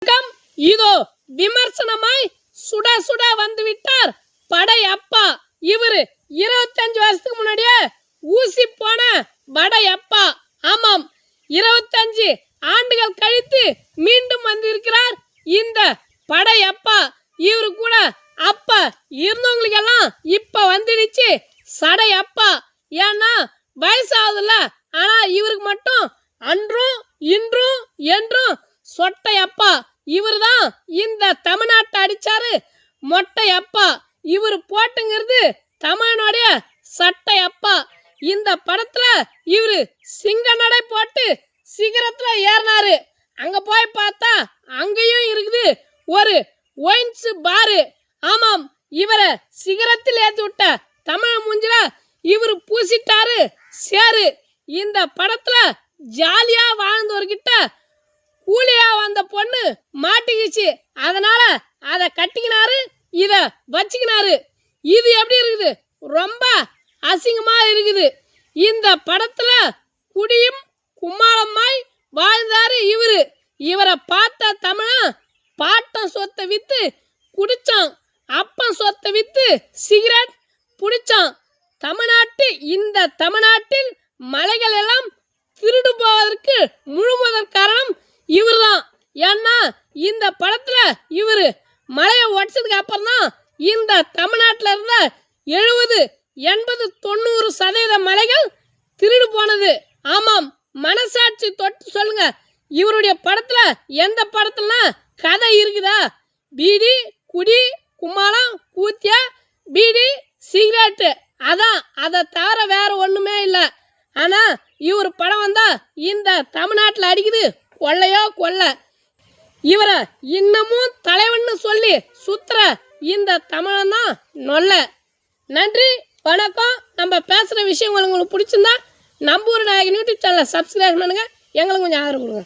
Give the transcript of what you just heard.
வணக்கம். இதோ விமர்சனமாய் சுட சுட வந்து விட்டார் படையப்பா. இவரு 25 வருஷத்துக்கு முன்னாடியே ஊசி போன படையப்பா. ஆமாம், 25 ஆண்டுகள் கழித்து மீண்டும் வந்திருக்கிறார் இந்த படையப்பா. இவரு கூட அப்ப இருந்தவங்களுக்கெல்லாம் இப்ப வந்துடுச்சு சடையப்பா. ஏன்னா வயசாகுதுல்ல. ஆனா இவருக்கு மட்டும் அன்றும் இன்றும் என்றும் சொட்டையப்பா. இவர் தான் இந்த தமிழ்நாட்டை அடிச்சாரு மொட்டையப்பா. இவர் போட்டுங்கிறது தமிழனுடைய சட்டையப்பா. இந்த படத்துல இவரு சிங்க நடை போட்டு சிகரத்துல ஏறினாரு. அங்க போய் பார்த்தா அங்கேயும் இருக்குது ஒரு ஒயின்ஸ் பாரு. ஆமாம், இவரை சிகரத்தில் ஏற்றி விட்ட தமிழ் மூஞ்சில இவரு பூசிட்டாரு சேரு. இந்த படத்துல ஜாலியா வாழ்ந்தவர்கிட்ட கூலியா வந்த பொண்ணு மாட்டிக்கிச்சு. அதனால அதை கட்டிக்கினாரு, இத வச்சுக்கினாரு. இது எப்படி இருக்குது? ரொம்ப அசிங்கமா இருக்குது. இந்த படத்துல குடியும் கும்மாளமாய் வாழ்ந்தாரு இவரு. இவரை பார்த்த தமிழன் பாட்டம் சொத்தை வித்து குடிச்சான், அப்பன் சொத்தை வித்து சிகரெட் பிடிச்சான். இந்த தமிழ்நாட்டில் மலைகள் எல்லாம் திருடு போவதற்கு முழுமுதற் காரணம் இவர் தான். ஏன்னா இந்த படத்துல இவரு மலையை உடைச்சதுக்கு அப்புறம் தான் இந்த தமிழ்நாட்டில் இருந்த 70, 80, 90% மலைகள் திருடு போனது. ஆமாம், மனசாட்சி தொட்டு சொல்லுங்க, இவருடைய படத்துல எந்த படத்துல கதை இருக்குதா? பீடி, குடி, கும்மாளம், கூத்தியா, பீடி, சிகரெட்டு, அதான். அதை தவிர வேற ஒண்ணுமே இல்லை. ஆனா இவர் படம் வந்தா இந்த தமிழ்நாட்டில் அடிக்குது கொள்ளையோ கொள்ளை. இவரை இன்னமும் தலைவன்னு சொல்லி சுத்துற இந்த தமிழன் தான் நொல்ல. நன்றி, வணக்கம். நம்ம பேசுகிற விஷயம் உங்களுக்கு பிடிச்சிருந்தா நம்பூர் நாயகன் யூடியூப் சேனலை சப்ஸ்கிரைப் பண்ணுங்க. எங்களுக்கு கொஞ்சம் ஆதரவு கொடுங்க.